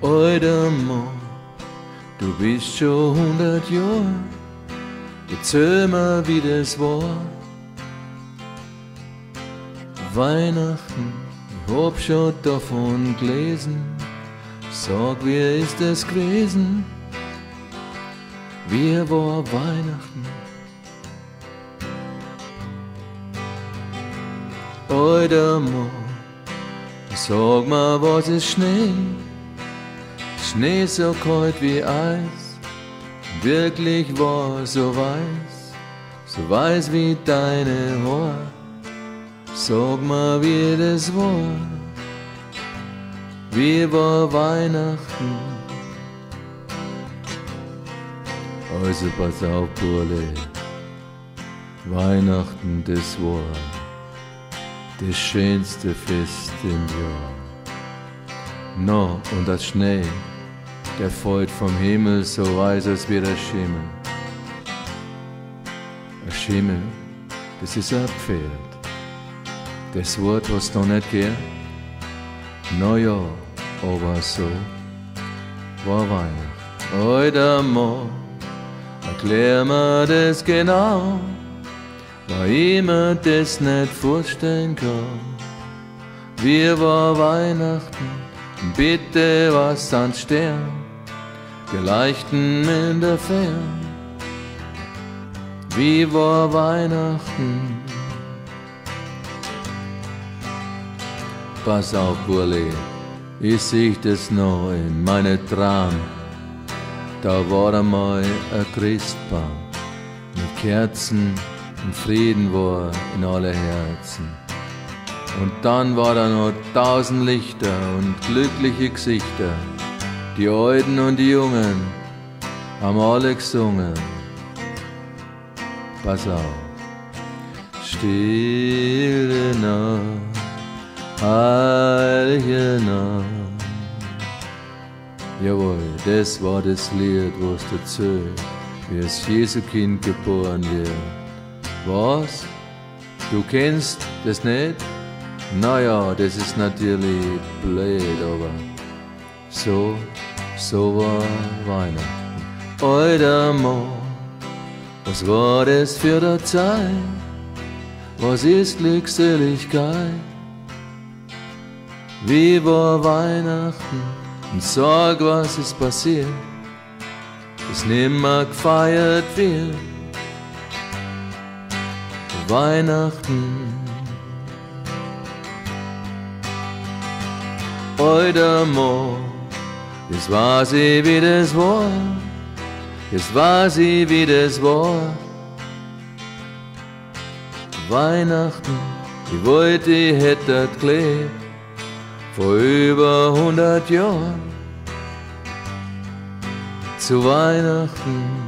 Alter Mann, du bist schon 100 Jahre, erzähl mir, wie das war. Weihnachten, ich hab schon davon gelesen, sag, wie ist das gewesen? Wie war Weihnachten? Alter Mann, sag mal, was ist Schnee? Schnee so kalt wie Eis, wirklich war so weiß wie deine Haar. Sag mal, wie das war, wie war Weihnachten? Also pass auf, Burle, Weihnachten, das war das schönste Fest im Jahr. No, und das Schnee, der fällt vom Himmel so weiß als wie der Schimmel. Ein Schimmel, das ist ein Pferd. Das Wort hast du noch nicht gehört? Na ja, aber so war Weihnachten. Alter Mann, erklär mir das genau, weil ich mir das nicht vorstellen kann. Wie war Weihnachten? Bitte was an Stern, geleuchten in der Fern. Wie war Weihnachten? Pass auf, Burli, ich seh das noch in meine Traum. Da war einmal ein Christbaum mit Kerzen und Frieden war in alle Herzen. Und dann war da noch 1000 Lichter und glückliche Gesichter. Die Alten und die Jungen haben alle gesungen. Pass auf. Stille Nacht, heilige Nacht. Jawohl, das war das Lied, was erzählt, wie das Jesukind geboren wird. Was? Du kennst das nicht? Naja, das ist natürlich blöd, aber so war Weihnachten. Alter Mann, was war das für eine Zeit? Was ist Glückseligkeit? Wie war Weihnachten? Und sag, was ist passiert, dass nimmer gefeiert wird. Weihnachten. Alter Mann, jetzt weiß ich, wie das war, jetzt weiß ich, wie das war. Weihnachten, ich wollte, ich hätte gelebt, vor über 100 Jahren. Zu Weihnachten.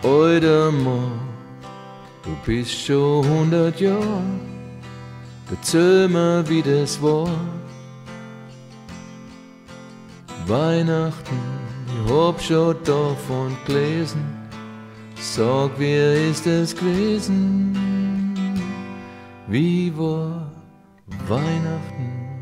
Alter Mann, du bist schon 100 Jahre, erzähl mir, wie das war. Weihnachten, ich hab schon davon gelesen, sag, wie ist es gewesen? Wie war Weihnachten?